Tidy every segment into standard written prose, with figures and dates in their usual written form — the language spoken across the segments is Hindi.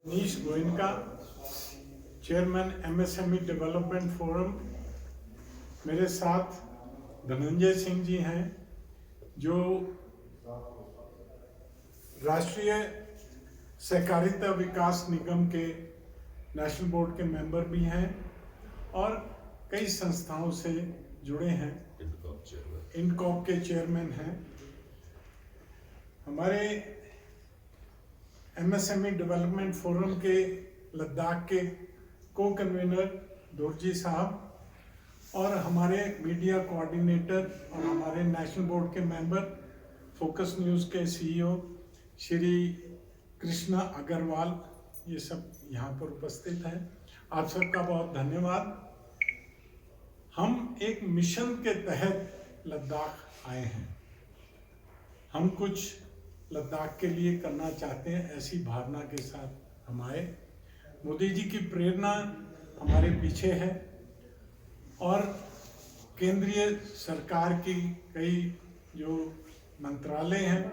नीश Goenka, chairman MSME development forum. मेरे साथ धनंजय सिंह जी हैं जो राष्ट्रीय सहकारिता विकास निगम के नेशनल बोर्ड के मेंबर भी हैं और कई संस्थाओं से जुड़े हैं। इनकॉप के चेयरमैन हैं। हमारे एमएसएमई डेवलपमेंट फोरम के लद्दाख के को कन्वीनर दोरजी साहब और हमारे मीडिया कोऑर्डिनेटर और हमारे नेशनल बोर्ड के मेंबर फोकस न्यूज़ के सीईओ श्री कृष्णा अग्रवाल, ये सब यहाँ पर उपस्थित हैं। आप सबका बहुत धन्यवाद। हम एक मिशन के तहत लद्दाख आए हैं। हम कुछ लद्दाख के लिए करना चाहते हैं, ऐसी भावना के साथ हम आए। मोदी जी की प्रेरणा हमारे पीछे है और केंद्रीय सरकार की कई जो मंत्रालय हैं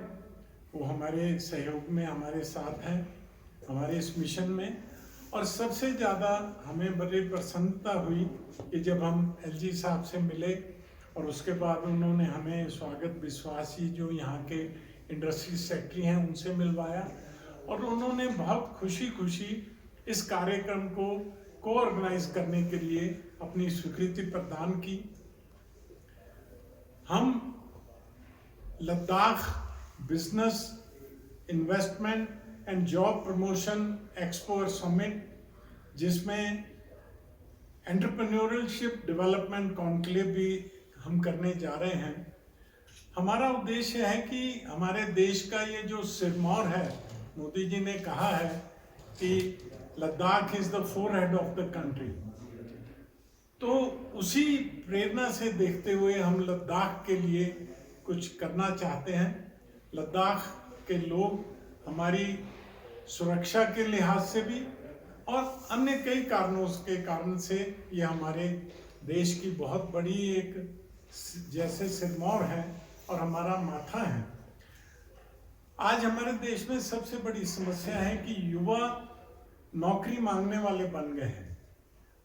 वो हमारे सहयोग में हमारे साथ हैं हमारे इस मिशन में। और सबसे ज़्यादा हमें बड़ी प्रसन्नता हुई कि जब हम एलजी साहब से मिले और उसके बाद उन्होंने हमें स्वागत विश्वासी जो यहाँ के इंडस्ट्री सेक्रेटरी हैं उनसे मिलवाया और उन्होंने बहुत खुशी इस कार्यक्रम को ऑर्गेनाइज करने के लिए अपनी स्वीकृति प्रदान की। हम Ladakh business investment and job promotion expo summit, जिसमें एंटरप्रेन्योरशिप डेवलपमेंट कॉन्क्लेव भी हम करने जा रहे हैं। हमारा उद्देश्य है कि हमारे देश का ये जो सिरमौर है, मोदी जी ने कहा है कि Ladakh is the forehead of the country, तो उसी प्रेरणा से देखते हुए हम लद्दाख के लिए कुछ करना चाहते हैं। लद्दाख के लोग हमारी सुरक्षा के लिहाज से भी और अन्य कई कारणों के कारण से ये हमारे देश की बहुत बड़ी एक जैसे सिरमौर है और हमारा माथा है। आज हमारे देश में सबसे बड़ी समस्या है कि युवा नौकरी मांगने वाले बन गए हैं।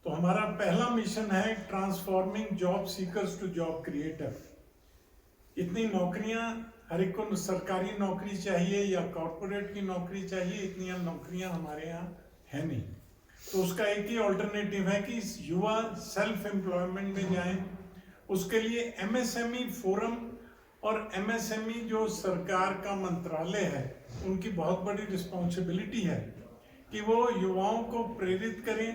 तो हमारा पहला मिशन है transforming job seekers to job creator. इतनी नौकरियां, हर एक को सरकारी नौकरी चाहिए या कॉरपोरेट की नौकरी चाहिए, इतनी नौकरियां हमारे यहाँ है नहीं। तो उसका एक ही ऑल्टरनेटिव है कि युवा सेल्फ एम्प्लॉयमेंट में जाएं। उसके लिए एमएसएमई फोरम और एमएसएमई जो सरकार का मंत्रालय है उनकी बहुत बड़ी रिस्पॉन्सिबिलिटी है कि वो युवाओं को प्रेरित करें,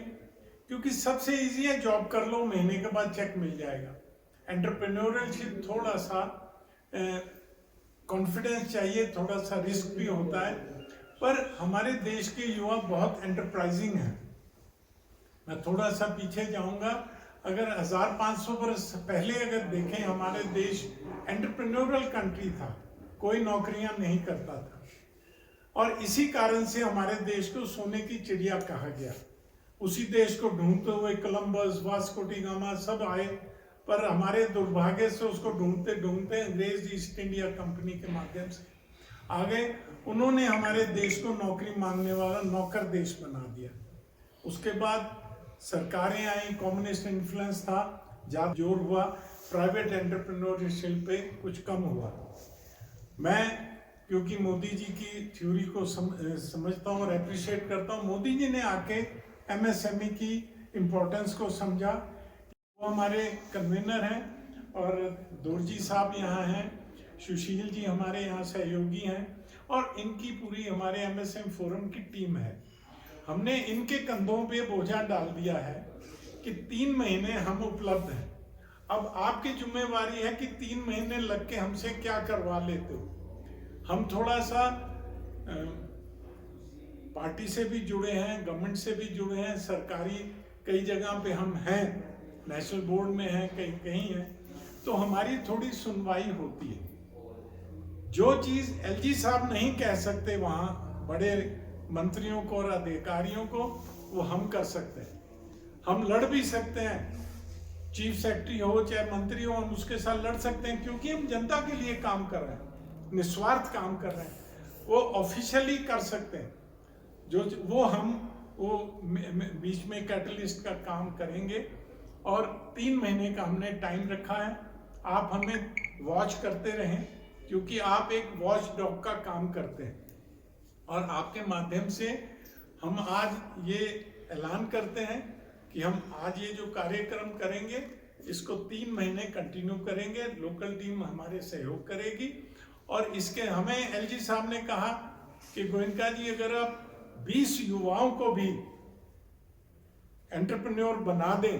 क्योंकि सबसे इजी है जॉब कर लो, महीने के बाद चेक मिल जाएगा। एंटरप्रेन्योरशिप थोड़ा सा कॉन्फिडेंस चाहिए, थोड़ा सा रिस्क भी होता है, पर हमारे देश के युवा बहुत एंटरप्राइजिंग हैं। मैं थोड़ा सा पीछे जाऊंगा, अगर 1500 वर्ष पहले अगर देखें, हमारे देश एंटरप्रेन्योरल कंट्री था, कोई नौकरियां नहीं करता था और इसी कारण से हमारे देश को सोने की चिड़िया कहा गया। उसी देश को ढूंढते हुए कोलंबस, वास्को डी गामा सब आए, पर हमारे दुर्भाग्य से उसको ढूंढते ढूंढते अंग्रेज ईस्ट इंडिया कंपनी के माध्यम से आ गए। उन्होंने हमारे देश को नौकरी मांगने वाला नौकर देश बना दिया। उसके बाद सरकारें आई, कम्युनिस्ट इन्फ्लुएंस था, ज्यादा जोर हुआ, प्राइवेट एंटरप्रेन्योरशिप पे कुछ कम हुआ। मैं क्योंकि मोदी जी की थ्योरी को समझता हूँ और अप्रिशिएट करता हूँ, मोदी जी ने आके एमएसएमई की इम्पोर्टेंस को समझा। वो हमारे कन्वीनर हैं और दोरजी साहब यहाँ हैं, सुशील जी हमारे यहाँ सहयोगी हैं और इनकी पूरी हमारे एमएसएमई फोरम की टीम है। हमने इनके कंधों पे बोझा डाल दिया है कि 3 महीने हम उपलब्ध हैं। अब आपकी जिम्मेवारी है कि 3 महीने लग के हमसे क्या करवा लेते हो। हम थोड़ा सा पार्टी से भी जुड़े हैं, गवर्नमेंट से भी जुड़े हैं, सरकारी कई जगह पे हम हैं, नेशनल बोर्ड में हैं, कहीं हैं, तो हमारी थोड़ी सुनवाई होती है। जो चीज़ एलजी साहब नहीं कह सकते वहाँ बड़े मंत्रियों को और अधिकारियों को, वो हम कर सकते हैं। हम लड़ भी सकते हैं, चीफ सेक्रेटरी हो चाहे मंत्री हो, हम उसके साथ लड़ सकते हैं, क्योंकि हम जनता के लिए काम कर रहे हैं, निस्वार्थ काम कर रहे हैं। वो ऑफिशियली कर सकते हैं, वो बीच में कैटलिस्ट का काम करेंगे। और 3 महीने का हमने टाइम रखा है। आप हमें वॉच करते रहें, क्योंकि आप एक वॉच डॉग का काम करते हैं। और आपके माध्यम से हम आज ये ऐलान करते हैं कि हम आज ये जो कार्यक्रम करेंगे इसको 3 महीने कंटिन्यू करेंगे। लोकल टीम हमारे सहयोग करेगी। और इसके हमें एलजी साहब ने कहा कि गोयनका जी, अगर आप 20 युवाओं को भी एंटरप्रेन्योर बना दें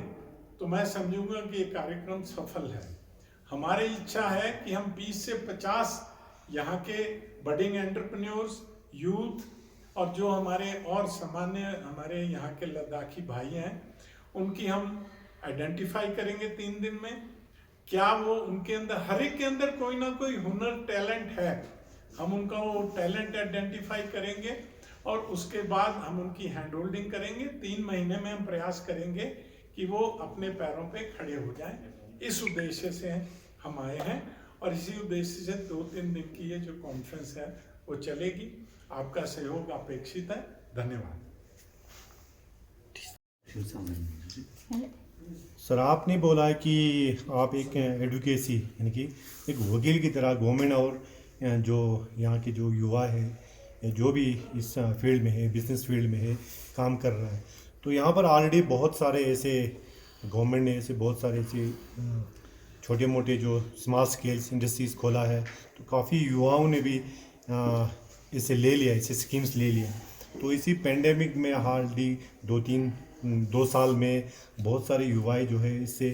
तो मैं समझूंगा कि ये कार्यक्रम सफल है। हमारी इच्छा है कि हम 20 से 50 यहाँ के बडिंग एंटरप्रेन्योर्स, यूथ और जो हमारे और सामान्य हमारे यहाँ के लद्दाखी भाई हैं, उनकी हम आइडेंटिफाई करेंगे 3 दिन में। क्या वो उनके अंदर, हर एक के अंदर कोई ना कोई हुनर, टैलेंट है, हम उनका वो टैलेंट आइडेंटिफाई करेंगे और उसके बाद हम उनकी हैंड होल्डिंग करेंगे। 3 महीने में हम प्रयास करेंगे कि वो अपने पैरों पे खड़े हो जाएं। इस उद्देश्य से हम आए हैं और इसी उद्देश्य से 2-3 दिन की ये जो कॉन्फ्रेंस है वो चलेगी। आपका सहयोग अपेक्षित है। धन्यवाद। सर, आपने बोला कि आप एक एडवोकेसी यानी कि एक वकील की तरह गवर्नमेंट और जो यहाँ के जो युवा है या जो भी इस फील्ड में है, बिजनेस फील्ड में है, काम कर रहा है, तो यहाँ पर ऑलरेडी बहुत सारे ऐसे गवर्नमेंट ने ऐसे बहुत सारे ऐसे छोटे मोटे जो स्मॉल स्केल्स इंडस्ट्रीज़ खोला है, तो काफ़ी युवाओं ने भी इसे ले लिया, इसे स्कीम्स ले लिया। तो इसी पेंडेमिक में हार्डली 2 साल में बहुत सारे युवाएं जो है इससे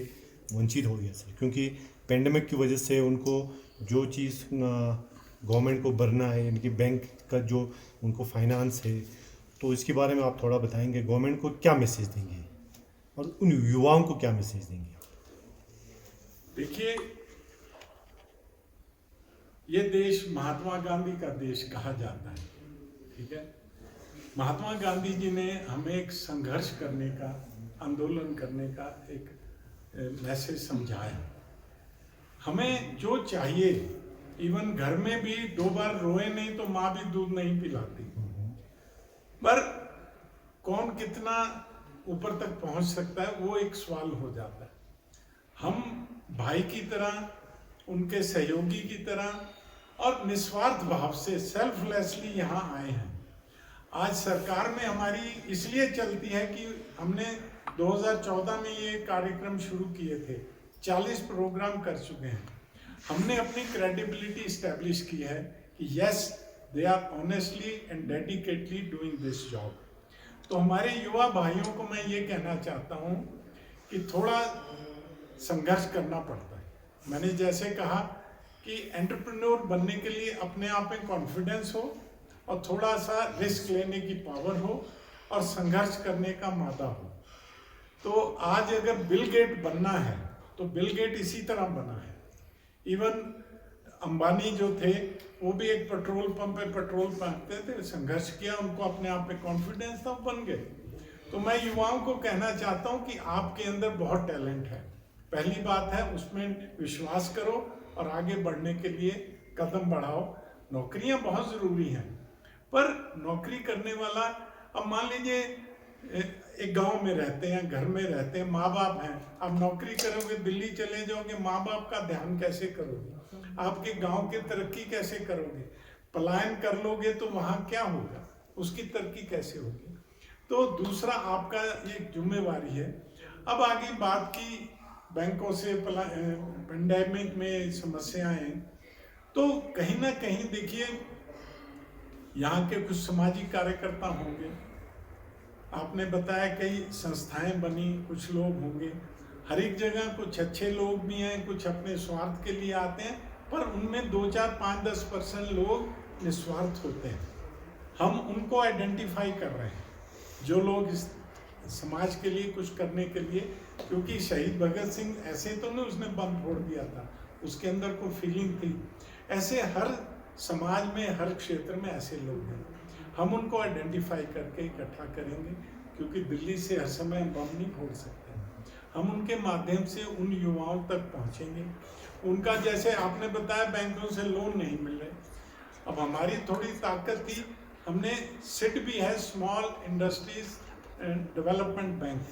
वंचित हो गया सर, क्योंकि पेंडेमिक की वजह से उनको जो चीज़ गवर्नमेंट को भरना है, यानी कि बैंक का जो उनको फाइनेंस है, तो इसके बारे में आप थोड़ा बताएंगे। गवर्नमेंट को क्या मैसेज देंगे और उन युवाओं को क्या मैसेज देंगे? देखिए, ये देश महात्मा गांधी का देश कहा जाता है, ठीक है। महात्मा गांधी जी ने हमें एक संघर्ष करने का, आंदोलन करने का एक मैसेज समझाया। हमें जो चाहिए, इवन घर में भी 2 बार रोए नहीं तो माँ भी दूध नहीं पिलाती, पर कौन कितना ऊपर तक पहुंच सकता है वो एक सवाल हो जाता है। हम भाई की तरह, उनके सहयोगी की तरह और निस्वार्थ भाव से सेल्फलेसली यहाँ आए हैं। आज सरकार में हमारी इसलिए चलती है कि हमने 2014 में ये कार्यक्रम शुरू किए थे, 40 प्रोग्राम कर चुके हैं। हमने अपनी क्रेडिबिलिटी इस्टेब्लिश की है कि yes, they are honestly and dedicatedly doing this job. तो हमारे युवा भाइयों को मैं ये कहना चाहता हूँ कि थोड़ा संघर्ष करना पड़ता है। मैंने जैसे कहा कि एंटरप्रेन्योर बनने के लिए अपने आप में कॉन्फिडेंस हो और थोड़ा सा रिस्क लेने की पावर हो और संघर्ष करने का मादा हो। तो आज अगर बिल गेट बनना है तो बिल गेट इसी तरह बना है। इवन अंबानी जो थे वो भी एक पेट्रोल पंप पे पेट्रोल पाते थे, संघर्ष किया, उनको अपने आप पे कॉन्फिडेंस था, बन गए। तो मैं युवाओं को कहना चाहता हूँ कि आपके अंदर बहुत टैलेंट है। पहली बात है उसमें विश्वास करो और आगे बढ़ने के लिए कदम बढ़ाओ। नौकरियां बहुत ज़रूरी हैं, पर नौकरी करने वाला, अब मान लीजिए एक गांव में रहते हैं, घर में रहते हैं, माँ बाप हैं, आप नौकरी करोगे, दिल्ली चले जाओगे, माँ बाप का ध्यान कैसे करोगे? आपके गांव की तरक्की कैसे करोगे? पलायन कर लोगे तो वहाँ क्या होगा, उसकी तरक्की कैसे होगी? तो दूसरा आपका ये जिम्मेवारी है। अब आगे बात की बैंकों से, पेंडेमिक में समस्याएं, तो कहीं ना कहीं देखिए यहाँ के कुछ सामाजिक कार्यकर्ता होंगे, आपने बताया कई संस्थाएं बनी, कुछ लोग होंगे, हर एक जगह कुछ अच्छे लोग भी हैं, कुछ अपने स्वार्थ के लिए आते हैं, पर उनमें 2, 4, 5, 10% लोग निस्वार्थ होते हैं। हम उनको आइडेंटिफाई कर रहे हैं, जो लोग इस समाज के लिए कुछ करने के लिए, क्योंकि शहीद भगत सिंह ऐसे तो नहीं उसने बम फोड़ दिया था, उसके अंदर कोई फीलिंग थी। ऐसे हर समाज में, हर क्षेत्र में ऐसे लोग हैं। हम उनको आइडेंटिफाई करके इकट्ठा करेंगे, क्योंकि दिल्ली से हर समय हम बम नहीं फोड़ सकते। हम उनके माध्यम से उन युवाओं तक पहुंचेंगे। उनका, जैसे आपने बताया बैंकों से लोन नहीं मिल रहे, अब हमारी थोड़ी ताकत थी हमने सिड भी है, स्मॉल इंडस्ट्रीज डेवलपमेंट बैंक,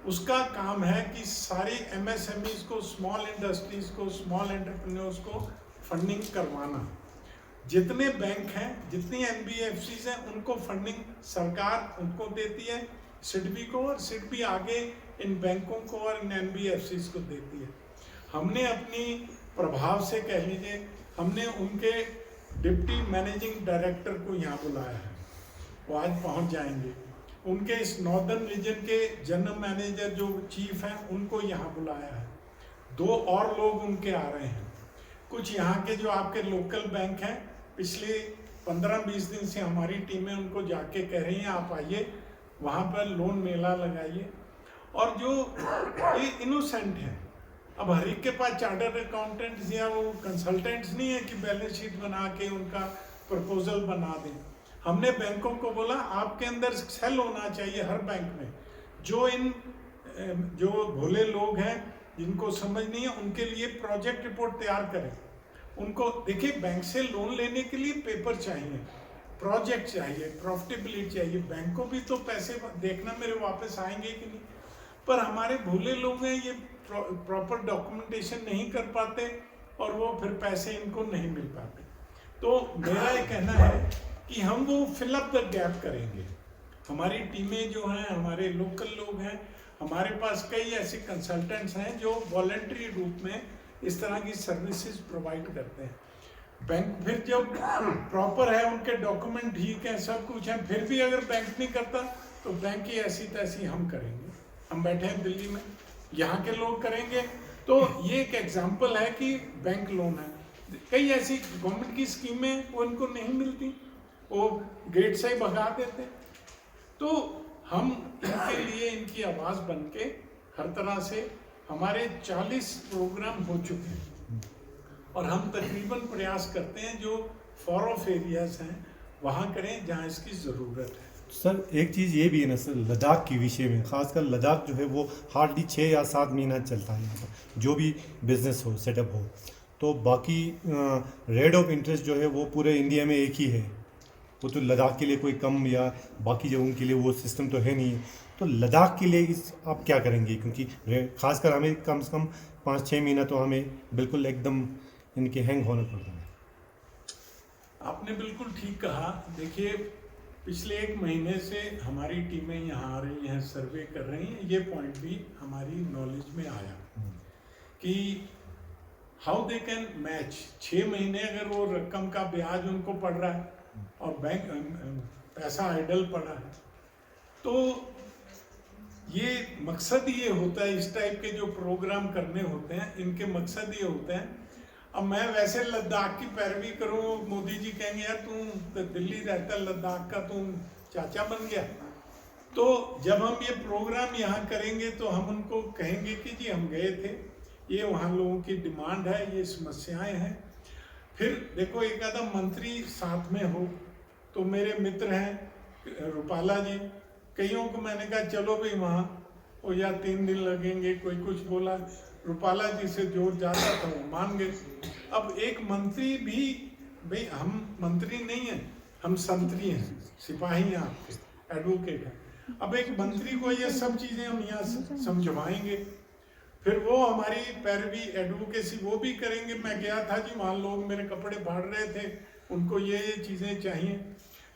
उसका काम है कि सारी MSMEs को, स्मॉल इंडस्ट्रीज को, स्मॉल एंटरप्रेन्योर्स को फंडिंग करवाना। जितने बैंक हैं, जितनी NBFCs हैं, उनको फंडिंग सरकार उनको देती है, सिडबी को, और सिडबी आगे इन बैंकों को और इन NBFCs को देती है। हमने अपनी प्रभाव से कह लीजिए, हमने उनके डिप्टी मैनेजिंग डायरेक्टर को यहाँ बुलाया है, वो आज पहुँच जाएंगे। उनके इस नॉर्दर्न रीजन के जनरल मैनेजर जो चीफ हैं, उनको यहाँ बुलाया है। 2 और लोग उनके आ रहे हैं। कुछ यहाँ के जो आपके लोकल बैंक हैं, पिछले 15-20 दिन से हमारी टीमें उनको जाके कह रही हैं आप आइए, वहाँ पर लोन मेला लगाइए। और जो ये इनोसेंट हैं, अब हर एक के पास चार्टर्ड अकाउंटेंट्स या वो कंसल्टेंट्स नहीं है कि बैलेंस शीट बना के उनका प्रपोजल बना दें। हमने बैंकों को बोला आपके अंदर सेल होना चाहिए हर बैंक में, जो भोले लोग हैं जिनको समझ नहीं है, उनके लिए प्रोजेक्ट रिपोर्ट तैयार करें। उनको देखिए, बैंक से लोन लेने के लिए पेपर चाहिए, प्रोजेक्ट चाहिए, प्रॉफिटेबिलिटी चाहिए। बैंक को भी तो पैसे देखना मेरे वापस आएंगे कि नहीं, पर हमारे भोले लोग हैं, ये प्रॉपर डॉक्यूमेंटेशन नहीं कर पाते और वो फिर पैसे इनको नहीं मिल पाते। तो मेरा ये कहना है कि हम वो फिल अप द गैप करेंगे। हमारी टीमें जो हैं, हमारे लोकल लोग हैं, हमारे पास कई ऐसे कंसल्टेंट्स हैं जो वॉलंटरी रूप में इस तरह की सर्विसेज प्रोवाइड करते हैं। बैंक फिर जब प्रॉपर है, उनके डॉक्यूमेंट ठीक है, सब कुछ है, फिर भी अगर बैंक नहीं करता तो बैंक की ऐसी तैसी हम करेंगे। हम बैठे हैं दिल्ली में, यहाँ के लोग करेंगे। तो ये एक एग्जाम्पल है कि बैंक लोन है। कई ऐसी गवर्नमेंट की स्कीमें वो उनको नहीं मिलती, वो गेट से ही भगा देते। तो हम इनके लिए इनकी आवाज़ बन के हर तरह से, हमारे 40 प्रोग्राम हो चुके हैं और हम तकरीबन प्रयास करते हैं जो फॉर ऑफ एरियाज हैं वहाँ करें जहाँ इसकी ज़रूरत है। सर एक चीज़ ये भी है ना सर, लद्दाख के विषय में, खासकर लद्दाख जो है वो हार्डली 6 या 7 महीना चलता है यहाँ पर, जो भी बिजनेस हो, सेटअप हो। तो बाकी रेट ऑफ इंटरेस्ट जो है वो पूरे इंडिया में एक ही है। वो तो लद्दाख के लिए कोई कम या बाकी जगहों के लिए वो सिस्टम तो है नहीं। तो लद्दाख के लिए आप क्या करेंगे? क्योंकि खासकर हमें कम से कम 5-6 महीना तो हमें बिल्कुल एकदम इनके हैंग होना पड़ता है। आपने बिल्कुल ठीक कहा। देखिए, पिछले 1 महीने से हमारी टीमें यहाँ आ रही हैं, सर्वे कर रही हैं। ये पॉइंट भी हमारी नॉलेज में आया कि हाउ दे कैन मैच। 6 महीने अगर वो रकम का ब्याज उनको पड़ रहा है और बैंक पैसा आइडल पड़ा है, तो ये मकसद ये होता है, इस टाइप के जो प्रोग्राम करने होते हैं, इनके मकसद ये होते हैं। अब मैं वैसे लद्दाख की पैरवी करूं, मोदी जी कहेंगे यार तू दिल्ली रहता, लद्दाख का तू चाचा बन गया। तो जब हम ये प्रोग्राम यहाँ करेंगे तो हम उनको कहेंगे कि जी हम गए थे, ये वहाँ लोगों की डिमांड है, ये समस्याएं हैं। फिर देखो, एक आधा मंत्री साथ में हो, तो मेरे मित्र हैं रूपाला जी, कईयों को मैंने कहा चलो भाई वहाँ, वो या 3 दिन लगेंगे, कोई कुछ बोला, रूपाला जी से जोर जाता था, वो मान गए। अब एक मंत्री भी, भाई हम मंत्री नहीं हैं, हम संतरी हैं, सिपाही हैं आपके, एडवोकेट हैं। अब एक मंत्री को ये सब चीज़ें हम यहाँ समझवाएंगे, फिर वो हमारी पैरवी एडवोकेसी वो भी करेंगे। मैं गया था जी, वहाँ लोग मेरे कपड़े फाड़ रहे थे, उनको ये चीज़ें चाहिए।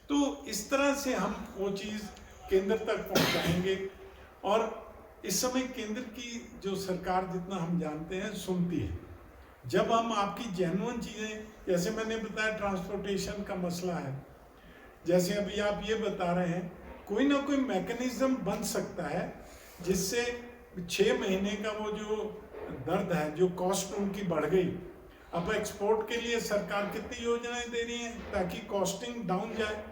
तो इस तरह से हम वो चीज़ केंद्र तक पहुँचाएंगे। और इस समय केंद्र की जो सरकार, जितना हम जानते हैं, सुनती है। जब हम आपकी जेन्युइन चीज़ें, जैसे मैंने बताया ट्रांसपोर्टेशन का मसला है, जैसे अभी आप ये बता रहे हैं, कोई ना कोई मैकेनिज्म बन सकता है जिससे 6 महीने का वो जो दर्द है, जो कॉस्ट उनकी बढ़ गई। अब एक्सपोर्ट के लिए सरकार कितनी योजनाएं दे रही हैं ताकि कॉस्टिंग डाउन जाए,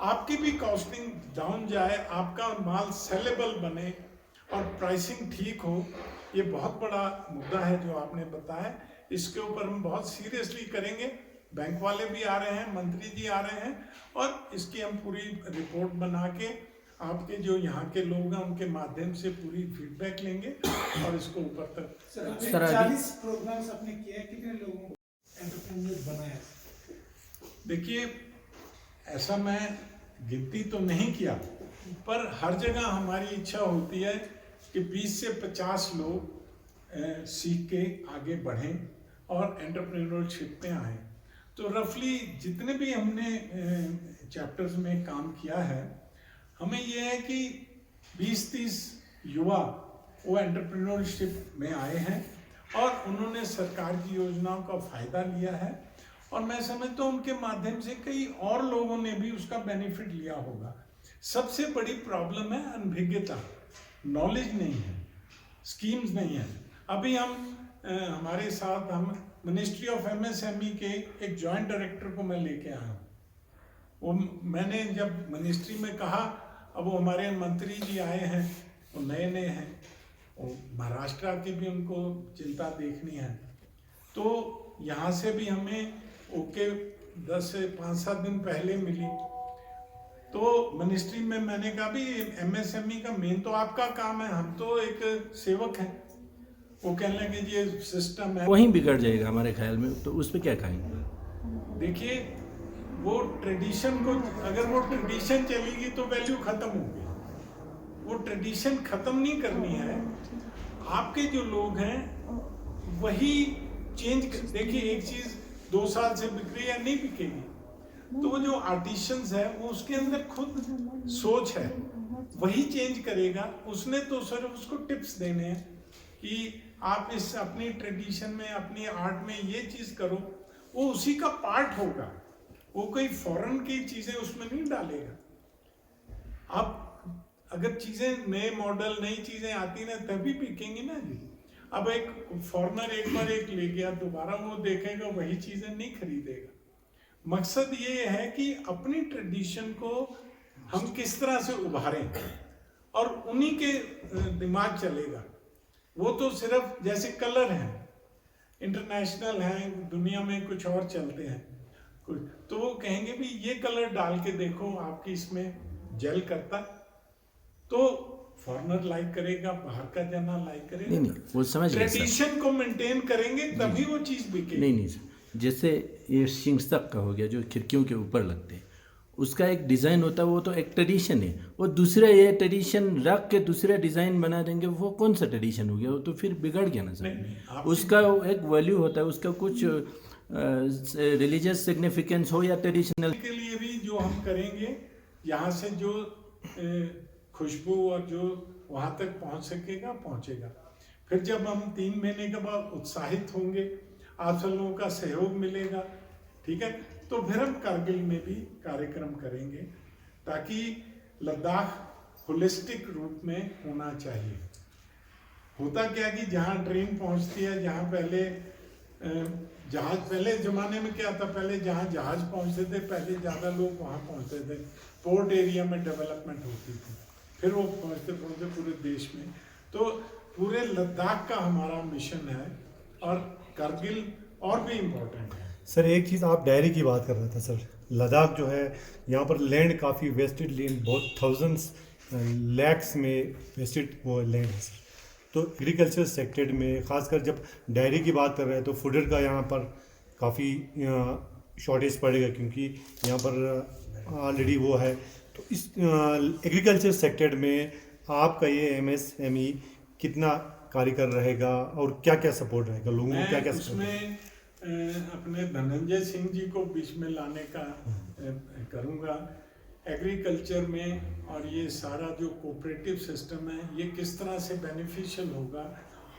आपकी भी कॉस्टिंग डाउन जाए, आपका माल सेलेबल बने और प्राइसिंग ठीक हो। ये बहुत बड़ा मुद्दा है जो आपने बताया, इसके ऊपर हम बहुत सीरियसली करेंगे। बैंक वाले भी आ रहे हैं, मंत्री जी आ रहे हैं, और इसकी हम पूरी रिपोर्ट बना के आपके जो यहाँ के लोग हैं उनके माध्यम से पूरी फीडबैक लेंगे और इसको ऊपर तक। सर 40 प्रोग्राम्स आपने किए, कितने लोगों को एंटरप्रेन्योर बनाया? देखिए, ऐसा मैं गिनती तो नहीं किया, पर हर जगह हमारी इच्छा होती है कि 20 से 50 लोग सीख के आगे बढ़ें और एंटरप्रेन्योरशिप में आए। तो रफली जितने भी हमने चैप्टर्स में काम किया है, हमें ये है कि 20-30 युवा वो एंटरप्रेन्योरशिप में आए हैं और उन्होंने सरकार की योजनाओं का फायदा लिया है, और मैं समझता हूँ उनके माध्यम से कई और लोगों ने भी उसका बेनिफिट लिया होगा। सबसे बड़ी प्रॉब्लम है अनभिज्ञता, नॉलेज नहीं है, स्कीम्स नहीं है। अभी हमारे साथ हम मिनिस्ट्री ऑफ एमएसएमई के एक जॉइंट डायरेक्टर को मैं लेके आया हूँ। वो मैंने जब मिनिस्ट्री में कहा, अब वो हमारे मंत्री जी आए हैं, वो नए नए हैं, वो महाराष्ट्र की भी उनको चिंता देखनी है, तो यहाँ से भी हमें ओके 10 से 5-7 दिन पहले मिली। तो मिनिस्ट्री में मैंने कहा भी एमएसएमई का मेन तो आपका काम है, हम तो एक सेवक हैं। वो कहने लगे जी ये सिस्टम है, वहीं बिगड़ जाएगा हमारे ख्याल में, तो उस पर क्या कहेंगे? देखिए वो ट्रेडिशन को, अगर वो ट्रेडिशन चलेगी तो वैल्यू खत्म होगी। वो ट्रेडिशन खत्म नहीं करनी है। आपके जो लोग हैं वही चेंज देखिए, एक चीज 2 साल से बिक रही है, नहीं बिकेगी, तो वो जो आर्टिशंस है वो उसके अंदर खुद सोच है, वही चेंज करेगा। उसने तो सिर्फ उसको टिप्स देने हैं कि आप इस अपनी ट्रेडिशन में, अपनी आर्ट में ये चीज करो, वो उसी का पार्ट होगा। वो कोई फॉरेन की चीजें उसमें नहीं डालेगा। आप अगर चीजें नए मॉडल, नई चीजें आती ना तभी बिकेंगी ना जी। अब एक फॉरेनर एक बार एक ले गया, दोबारा वो देखेगा वही चीजें नहीं खरीदेगा। मकसद ये है कि अपनी ट्रेडिशन को हम किस तरह से उभारें और उन्हीं के दिमाग चलेगा। वो तो सिर्फ जैसे कलर हैं, इंटरनेशनल हैं, दुनिया में कुछ और चलते हैं कुछ, तो वो कहेंगे भी ये कलर डाल के देखो आपकी इसमें जेल करता, तो फॉरेनर लाइक करेगा, बाहर का जना लाइक करेगा। नहीं, वो समझ गए सर। ट्रेडिशन को मेंटेन करेंगे तभी वो चीज बिकेगी। नहीं सर, जैसे ये शिंगस्तक का हो गया जो खिड़कियों के ऊपर लगते हैं, उसका एक डिज़ाइन होता है, वो तो एक ट्रेडिशन है। वो दूसरा ये ट्रेडिशन रख के दूसरा डिज़ाइन बना देंगे, वो कौन सा ट्रेडिशन हो गया? वो तो फिर बिगड़ गया ना सर। उसका एक वैल्यू होता है, उसका कुछ रिलीजियस सिग्निफिकेंस हो या ट्रेडिशनल के लिए भी जो हम करेंगे, यहाँ से जो खुशबू और जो वहाँ तक पहुँच सकेगा पहुँचेगा। फिर जब हम 3 महीने के बाद उत्साहित होंगे, आप सब लोगों का सहयोग मिलेगा, ठीक है, तो फिर हम कारगिल में भी कार्यक्रम करेंगे, ताकि लद्दाख होलिस्टिक रूप में होना चाहिए। होता क्या कि जहाँ ट्रेन पहुँचती है, जहाँ पहले जहाज, पहले ज़माने में क्या था, पहले जहाँ जहाज पहुँचते थे, पहले ज़्यादा लोग वहाँ पहुँचते थे, पोर्ट एरिया में डेवलपमेंट होती थी, फिर वो पहुँचते पहुँचते पूरे देश में। तो पूरे लद्दाख का हमारा मिशन है, और कारगिल और भी इम्पोर्टेंट है। सर एक चीज़, आप डायरी की बात कर रहे थे सर, लद्दाख जो है यहाँ पर लैंड काफ़ी वेस्टेड लैंड, बहुत थाउजेंड्स लैक्स में वेस्टेड वो लैंड है सर। तो एग्रीकल्चर सेक्टर में खासकर जब डायरी की बात कर रहे हैं तो फूडर का यहाँ पर काफ़ी शॉर्टेज पड़ेगा, क्योंकि यहाँ पर ऑलरेडी वो है। तो इस एग्रीकल्चर सेक्टर में आपका ये एमएसएमई कितना कार्यकर रहेगा और क्या क्या सपोर्ट रहेगा लोगों को, क्या क्या उसमें अपने धनंजय सिंह जी को बीच में लाने का करूँगा। एग्रीकल्चर में और ये सारा जो कोऑपरेटिव सिस्टम है, ये किस तरह से बेनिफिशियल होगा।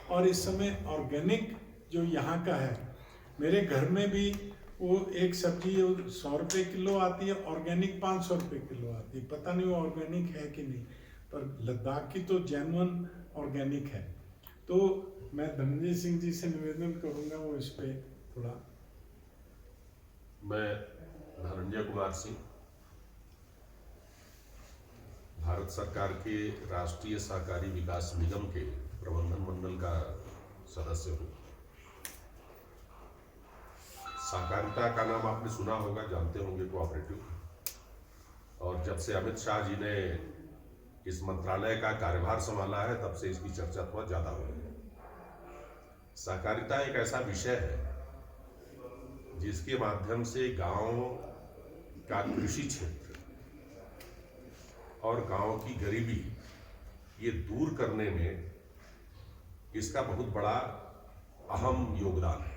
और इस समय ऑर्गेनिक जो यहाँ का है, मेरे घर में भी वो एक सब्जी 100 रुपये किलो आती है, ऑर्गेनिक 500 रुपये किलो आती है। पता नहीं वो ऑर्गेनिक है कि नहीं, पर लद्दाख की तो जेन्युइन ऑर्गेनिक है। तो मैं धनंजय सिंह जी से निवेदन करूंगा वो इस पे थोड़ा। मैं धनंजय कुमार सिंह, भारत सरकार के राष्ट्रीय सहकारी विकास निगम के प्रबंधन मंडल का सदस्य हूँ। सहकारिता का नाम आपने सुना होगा, जानते होंगे, कोऑपरेटिव। और जब से अमित शाह जी ने इस मंत्रालय का कार्यभार संभाला है, तब से इसकी चर्चा थोड़ा ज्यादा हो रही है। सहकारिता एक ऐसा विषय है जिसके माध्यम से गांव का कृषि क्षेत्र और गांव की गरीबी ये दूर करने में इसका बहुत बड़ा अहम योगदान है।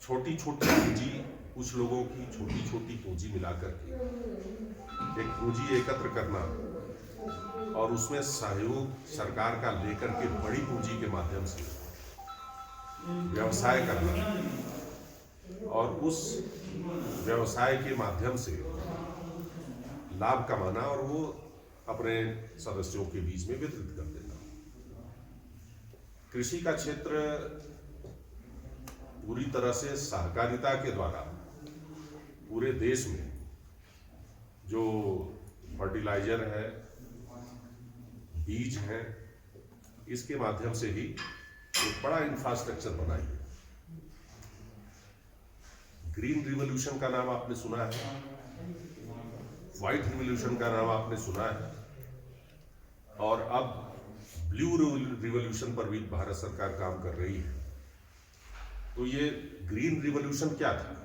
छोटी छोटी पूंजी, कुछ लोगों की छोटी छोटी पूंजी मिलाकर के एक पूंजी एकत्र करना और उसमें सहयोग सरकार का लेकर के बड़ी पूंजी के माध्यम से व्यवसाय करना और उस व्यवसाय के माध्यम से लाभ कमाना और वो अपने सदस्यों के बीच में वितरित कर देना। कृषि का क्षेत्र पूरी तरह से सहकारिता के द्वारा पूरे देश में जो फर्टिलाइजर है, बीज है, इसके माध्यम से ही एक बड़ा इंफ्रास्ट्रक्चर बनाई है। ग्रीन रिवॉल्यूशन का नाम आपने सुना है, व्हाइट रिवॉल्यूशन का नाम आपने सुना है, और अब ब्लू रिवॉल्यूशन पर भी भारत सरकार काम कर रही है। तो ये ग्रीन रिवॉल्यूशन क्या था?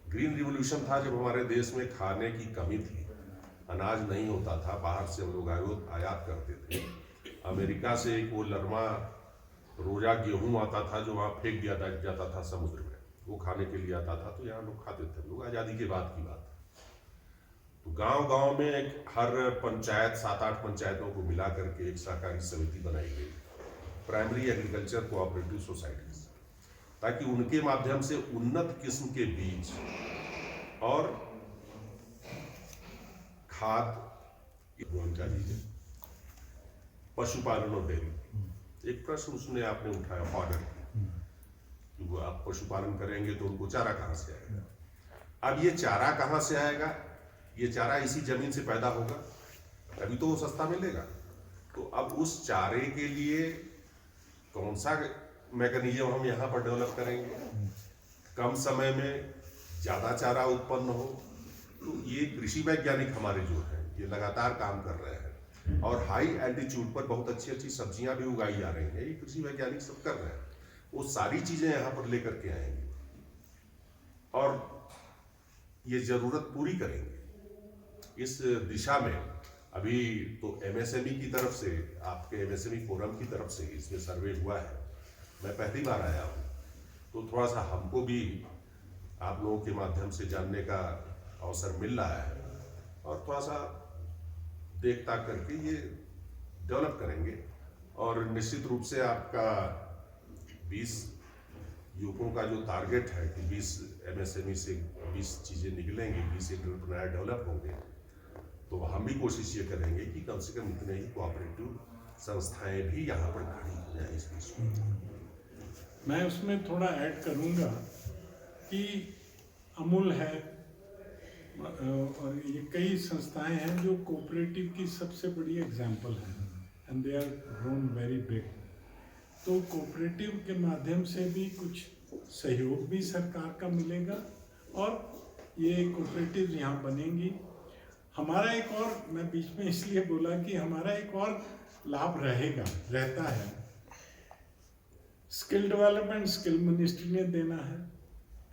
ग्रीन रिवॉल्यूशन था जब हमारे देश में खाने की कमी थी, अनाज नहीं होता था, बाहर से हम लोग आयात करते थे। अमेरिका से एक वो लरमा रोजा गेहूं आता था जो वहाँ फेंक दिया जाता था समुद्र में, वो खाने के लिए आता था, तो यहाँ लोग खाते थे। लोग आज़ादी के बाद की बात। तो गांव-गांव में एक हर पंचायत 7-8 पंचायतों को मिला करके एक सहकारी समिति बनाई गई, प्राइमरी एग्रीकल्चर कोऑपरेटिव सोसाइटीज, ताकि उनके माध्यम से उन्नत किस्म के बीज और खाद दीजिए। पशुपालन और डेयरी, एक प्रश्न उसने आपने उठाया फॉर्डर कि वो आप पशुपालन करेंगे तो उनको चारा कहाँ से आएगा? अब ये चारा कहाँ से आएगा? ये चारा इसी जमीन से पैदा होगा, तभी तो वो सस्ता मिलेगा। तो अब उस चारे के लिए कौन सा मैकेनिज्म हम यहाँ पर डेवलप करेंगे, कम समय में ज़्यादा चारा उत्पन्न हो? तो ये कृषि वैज्ञानिक हमारे जो हैं ये लगातार काम कर रहे हैं, और हाई एल्टीट्यूड पर बहुत अच्छी अच्छी सब्जियां भी उगाई जा रही हैं, ये कृषि वैज्ञानिक सब कर रहे हैं। वो सारी चीजें यहाँ पर लेकर के आएंगे और ये जरूरत पूरी करेंगे। इस दिशा में अभी तो एमएसएमई की तरफ से, आपके एमएसएमई फोरम की तरफ से इसमें सर्वे हुआ है। मैं पहली बार आया हूँ, तो थोड़ा सा हमको भी आप लोगों के माध्यम से जानने का अवसर मिल रहा है, और थोड़ा सा देख ताक करके ये डेवलप करेंगे। और निश्चित रूप से आपका 20 युवकों का जो टारगेट है कि 20 एमएसएमई से 20 चीज़ें निकलेंगी, 20 एंटरप्रेन्योर डेवलप होंगे, तो हम भी कोशिश ये करेंगे कि कम से कम इतने ही कोऑपरेटिव संस्थाएं भी यहाँ पर खड़ी हो जाएं इस बीच में। मैं उसमें थोड़ा ऐड करूँगा कि अमूल है और ये कई संस्थाएं हैं जो कोऑपरेटिव की सबसे बड़ी एग्जांपल है, and they are grown very big. तो कोऑपरेटिव के माध्यम से भी कुछ सहयोग भी सरकार का मिलेगा और ये कोऑपरेटिव यहाँ बनेंगी। हमारा एक और, मैं बीच में इसलिए बोला कि हमारा एक और लाभ रहता है, स्किल डेवलपमेंट स्किल मिनिस्ट्री ने देना है,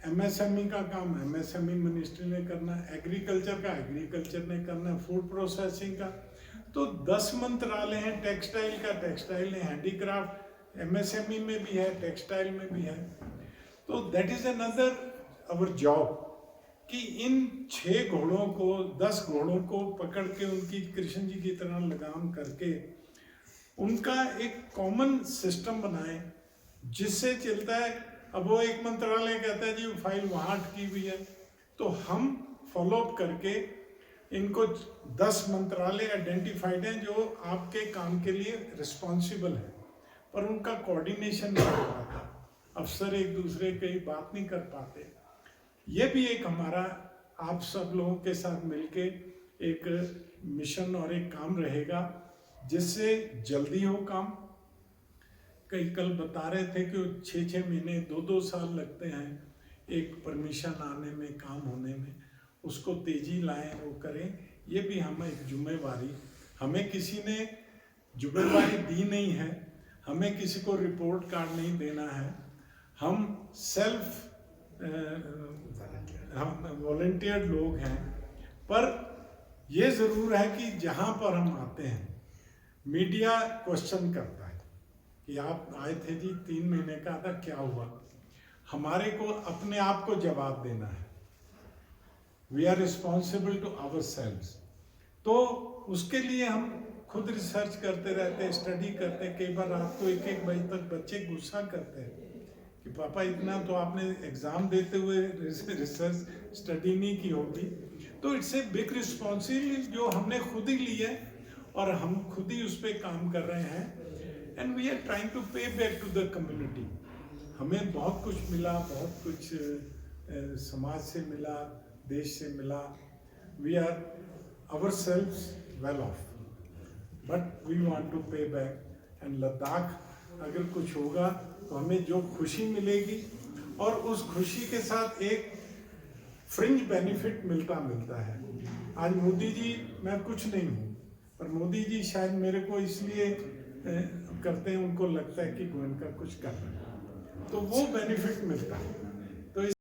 एमएसएमई का काम एमएसएमई मिनिस्ट्री ने करना है, एग्रीकल्चर का एग्रीकल्चर ने करना है, फूड प्रोसेसिंग का तो 10 मंत्रालय हैं, टेक्सटाइल का टेक्सटाइल है, हैंडीक्राफ्ट एमएसएमई में भी है, टेक्सटाइल में भी है। तो that is another our job कि इन 6 घोड़ों को 10 घोड़ों को पकड़ के उनकी कृष्ण जी की तरह लगाम करके उनका एक कॉमन सिस्टम बनाए जिससे चलता है। अब वो एक मंत्रालय कहता है जी वो फाइल वहाँ अटकी हुई है, तो हम फॉलोअप करके इनको 10 मंत्रालय आइडेंटिफाइड हैं जो आपके काम के लिए रिस्पॉन्सिबल है, पर उनका कोऑर्डिनेशन नहीं हो पाता, अफसर एक दूसरे की बात नहीं कर पाते। ये भी एक हमारा आप सब लोगों के साथ मिलके एक मिशन और एक काम रहेगा जिससे जल्दी हो काम। कई कल बता रहे थे कि 6-6 महीने 2-2 साल लगते हैं एक परमिशन आने में, काम होने में, उसको तेजी लाएं, वो करें। ये भी हम एक जिम्मेवारी, हमें किसी ने जिम्मेवारी दी नहीं है, हमें किसी को रिपोर्ट कार्ड नहीं देना है, हम सेल्फ हम वॉलंटियर लोग हैं, पर ये ज़रूर है कि जहाँ पर हम आते हैं मीडिया क्वेश्चन करता है कि आप आए थे जी 3 महीने का था, क्या हुआ। हमारे को अपने आप को जवाब देना है। We are responsible to ourselves. तो उसके लिए हम खुद रिसर्च करते रहते हैं, स्टडी करते हैं। कई बार रात को 1-1 बजे तक बच्चे गुस्सा करते हैं कि पापा इतना तो आपने एग्ज़ाम देते हुए रिसर्च स्टडी नहीं की होगी। तो इट्स ए बिग रिस्पॉन्सिबिलिटी जो हमने खुद ही ली है और हम खुद ही उस पर काम कर रहे हैं। And we are trying to pay back to the community. हमें बहुत कुछ मिला, बहुत कुछ समाज से मिला, देश से मिला। We are ourselves well off, but we want to pay back. and Ladakh अगर कुछ होगा तो हमें जो खुशी मिलेगी और उस खुशी के साथ एक फ्रिंज बेनिफिट मिलता है। आज मोदी जी, मैं कुछ नहीं हूँ, पर मोदी जी शायद मेरे को इसलिए करते हैं, उनको लगता है कि गोयनका कुछ कर रहे हैं, तो वो बेनिफिट मिलता है।